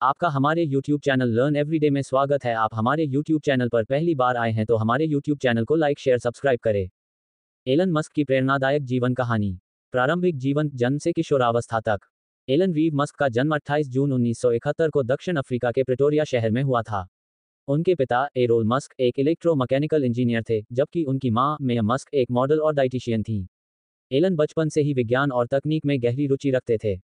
आपका हमारे YouTube channel learn everyday में स्वागत है। आप हमारे YouTube चैनल पर पहली बार आए हैं तो हमारे YouTube चैनल को लाइक शेयर सब्सक्राइब करें। एलन मस्क की प्रेरणादायक जीवन कहानी। प्रारंभिक जीवन, जन्म से किशोरावस्था तक। एलन रीव मस्क का जन्म 28 जून 1971 को दक्षिण अफ्रीका के प्रिटोरिया शहर में हुआ था। उनके पिता एरोल मस्क एक इलेक्ट्रोमैकेनिकल इंजीनियर थे, जबकि उनकी मां मेया मस्क एक मॉडल और डाइटिशियन थीं। एलन बचपन से ही विज्ञान और तकनीक में गहरी रुचि रखते थे।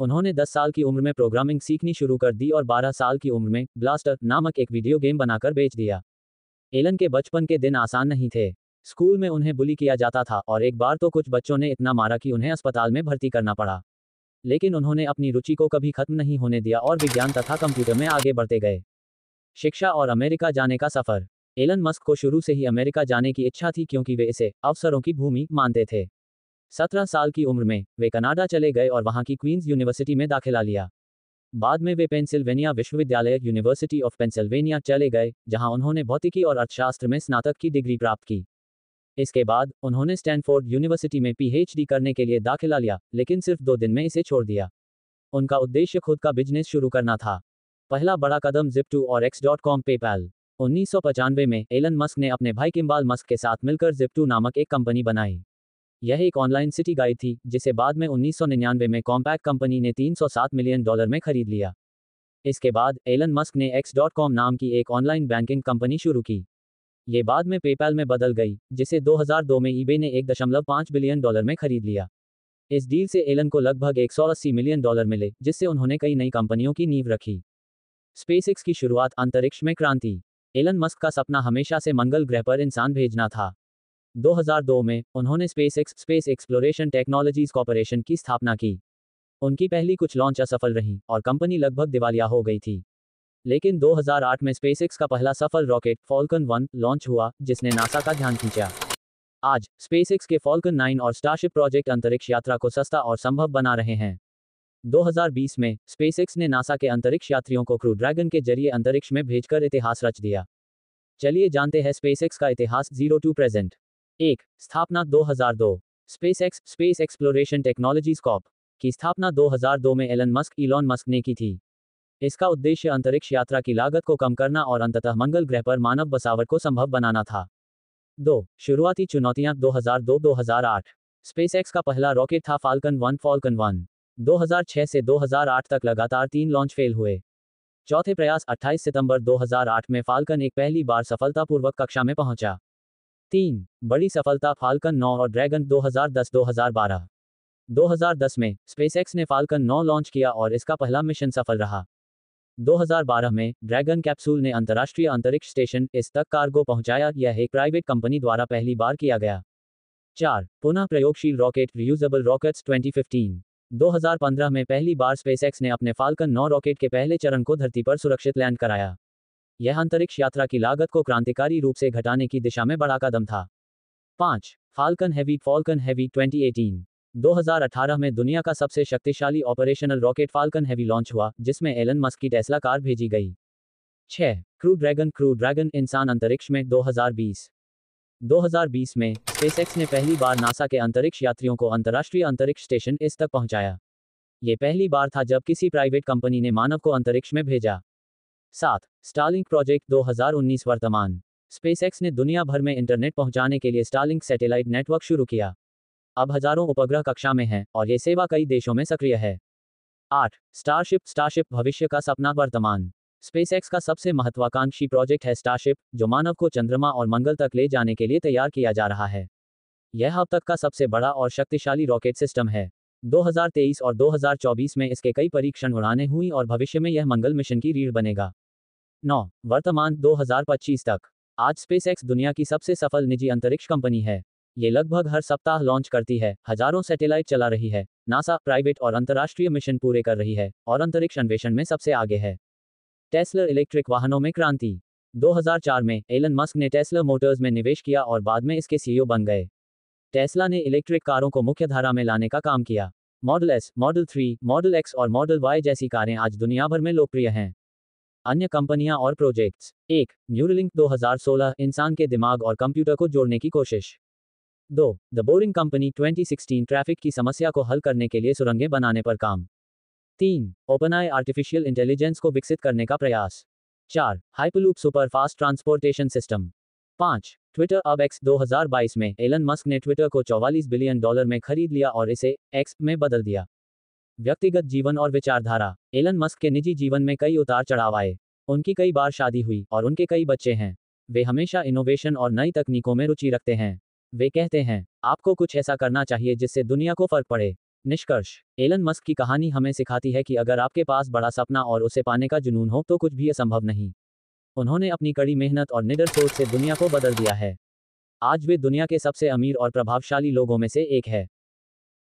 उन्होंने 10 साल की उम्र में प्रोग्रामिंग सीखनी शुरू कर दी और 12 साल की उम्र में ब्लास्टर नामक एक वीडियो गेम बनाकर बेच दिया। एलन के बचपन के दिन आसान नहीं थे। स्कूल में उन्हें बुली किया जाता था और एक बार तो कुछ बच्चों ने इतना मारा कि उन्हें अस्पताल में भर्ती करना पड़ा। लेकिन उन्होंने अपनी रुचि को कभी खत्म नहीं होने दिया और विज्ञान तथा कंप्यूटर में आगे बढ़ते गए। शिक्षा और अमेरिका जाने का सफर। एलन मस्क को शुरू से ही अमेरिका जाने की इच्छा थी, क्योंकि वे इसे अवसरों की भूमि मानते थे। 17 साल की उम्र में वे कनाडा चले गए और वहां की क्वींस यूनिवर्सिटी में दाखिला लिया। बाद में वे पेंसिल्वेनिया विश्वविद्यालय यूनिवर्सिटी ऑफ पेंसिल्वेनिया चले गए, जहां उन्होंने भौतिकी और अर्थशास्त्र में स्नातक की डिग्री प्राप्त की। इसके बाद उन्होंने स्टैनफोर्ड यूनिवर्सिटी में पीएचडी करने के लिए दाखिला लिया, लेकिन सिर्फ 2 दिन में इसे छोड़ दिया। उनका उद्देश्य खुद का बिजनेस शुरू करना था। पहला बड़ा कदम Zip2 और X.com पेपैल। 1995 में एलन मस्क ने अपने भाई किम्बाल मस्क के साथ मिलकर Zip2 नामक एक कंपनी बनाई। यह एक ऑनलाइन सिटी गाइड थी, जिसे बाद में 1999 में कॉम्पैक्ट कंपनी ने $307 मिलियन में खरीद लिया। इसके बाद एलन मस्क ने X.com नाम की एक ऑनलाइन बैंकिंग कंपनी शुरू की। ये बाद में पेपैल में बदल गई, जिसे 2002 में ईबे ने $1.5 बिलियन में खरीद लिया। इस डील से एलन को लगभग $180 मिलियन मिले, जिससे उन्होंने कई नई कंपनियों की नींव रखी। स्पेसएक्स की शुरुआत। अंतरिक्ष में क्रांति। एलन मस्क का सपना हमेशा से मंगल ग्रह पर इंसान भेजना था। 2002 में उन्होंने SpaceX space exploration technologies corporation की स्थापना की। उनकी पहली कुछ लॉन्च असफल रहीं और कंपनी लगभग दिवालिया हो गई थी। लेकिन 2008 में स्पेसएक्स का पहला सफल रॉकेट फॉल्कन 1 लॉन्च हुआ, जिसने नासा का ध्यान खींचा। आज स्पेसएक्स के फॉल्कन 9 और स्टारशिप प्रोजेक्ट अंतरिक्ष यात्रा को सस्ता और संभव बना रहे हैं। 2020 में स्पेसएक्स ने नासा के अंतरिक्ष यात्रियों को क्रू ड्रैगन के जरिए अंतरिक्ष में भेजकर इतिहास रच दिया। चलिए जानते हैं स्पेसएक्स का इतिहास। 0 टू प्रेजेंट। 1. स्थापना 2002। SpaceX space exploration technologies Corp की स्थापना 2002 में एलन मस्क ने की थी। इसका उद्देश्य अंतरिक्ष यात्रा की लागत को कम करना और अंततः मंगल ग्रह पर मानव बसावट को संभव बनाना था। 2. शुरुआती चुनौतियां 2002-2008। स्पेसएक्स का पहला रॉकेट था फाल्कन 1। 2006 से 2008 तक लगातार 3 लॉन्च फेल हुए। चौथे प्रयास 28 सितंबर 2008 में फाल्कन एक पहली बार सफलतापूर्वक कक्षा में पहुंचा। 3. बड़ी सफलता फाल्कन 9 और ड्रैगन 2010-2012। 2010 में स्पेसएक्स ने फाल्कन 9 लॉन्च किया और इसका पहला मिशन सफल रहा। 2012 में ड्रैगन कैप्सूल ने अंतर्राष्ट्रीय अंतरिक्ष स्टेशन इस तक कार्गो पहुंचाया। यह एक प्राइवेट कंपनी द्वारा पहली बार किया गया। 4. पुनः प्रयोगशील रॉकेट रियूजेबल रॉकेट्स 2015। 2015 में पहली बार स्पेसएक्स ने अपने फाल्कन 9 रॉकेट के पहले चरण को धरती पर सुरक्षित लैंड कराया। यह अंतरिक्ष यात्रा की लागत को क्रांतिकारी रूप से घटाने की दिशा में बड़ा कदम था। 5. Falcon heavy 2018। 2018 में दुनिया का सबसे शक्तिशाली operational rocket falcon heavy launch हुआ, जिसमें एलन मस्क की टेस्ला कार भेजी गई। 6. क्रू ड्रैगन इंसान अंतरिक्ष में 2020 में स्पेसएक्स ने पहली बार नासा के अंतरिक्ष यात्रियों को अंतर्राष्ट्रीय अंतरिक्ष स्टेशन इस तक पहुंचाया। यह पहली बार था जब किसी प्राइवेट कंपनी ने मानव को अंतरिक्ष में भेजा। 7. स्टारलिंक प्रोजेक्ट 2019 वर्तमान। स्पेसएक्स ने दुनिया भर में इंटरनेट पहुंचाने के लिए स्टारलिंक सैटेलाइट नेटवर्क शुरू किया। अब हजारों उपग्रह कक्षा में हैं और ये सेवा कई देशों में सक्रिय है। 8. स्टारशिप भविष्य का सपना वर्तमान। स्पेसएक्स का सबसे महत्वाकांक्षी प्रोजेक्ट है स्टारशिप, जो मानव को चंद्रमा और मंगल तक ले जाने के लिए तैयार किया जा रहा है। यह अब तक का सबसे बड़ा और शक्तिशाली रॉकेट सिस्टम है। 2023 और 2024 में इसके कई परीक्षण उड़ानें हुई और भविष्य में यह मंगल मिशन की रीढ़ बनेगा। 9. वर्तमान 2025 तक। आज स्पेसएक्स दुनिया की सबसे सफल निजी अंतरिक्ष कंपनी है। ये लगभग हर सप्ताह लॉन्च करती है, हजारों सैटेलाइट चला रही है, नासा, प्राइवेट और अंतर्राष्ट्रीय मिशन पूरे कर रही है और अंतरिक्ष अन्वेषण में सबसे आगे है। टेस्ला इलेक्ट्रिक वाहनों में क्रांति। 2004 में एलन मस्क ने टेस्ला मोटर्स में निवेश किया और बाद में इसके सीईओ बन गए। टेस्ला ने इलेक्ट्रिक कारों को मुख्यधारा में लाने का काम किया। Model S, model 3, model x और मॉडल वाई जैसी कारें आज दुनिया भर में लोकप्रिय हैं। अन्य कंपनियां और प्रोजेक्ट्स। 1. न्यूरलिंक 2016 इंसान के दिमाग और कंप्यूटर को जोड़ने की कोशिश। 2. द बोरिंग कंपनी 2016 ट्रैफिक की समस्या को हल करने के लिए सुरंगें बनाने पर काम। 3. ओपनआई आर्टिफिशियल इंटेलिजेंस को विकसित करने का प्रयास। 4. Hyperloop super fast transportation system. 5. Twitter अब एक्स 2022 में एलन मस्क ने ट्विटर को $44 बिलियन में खरीद लिया और इसे एक्स में बदल दिया। व्यक्तिगत जीवन और विचारधारा। एलन मस्क के निजी जीवन में कई उतार चढ़ाव आए। उनकी कई बार शादी हुई और उनके कई बच्चे हैं। वे हमेशा इनोवेशन और नई तकनीकों में रुचि रखते हैं। वे कहते हैं, आपको कुछ ऐसा करना चाहिए जिससे दुनिया को फर्क पड़े। निष्कर्ष। एलन मस्क की कहानी हमें सिखाती है कि अगर आपके पास बड़ा सपना और उसे पाने का जुनून हो तो कुछ भी असंभव नहीं। उन्होंने अपनी कड़ी मेहनत और निडर सोच से दुनिया को बदल दिया है। आज वे दुनिया के सबसे अमीर और प्रभावशाली लोगों में से एक है।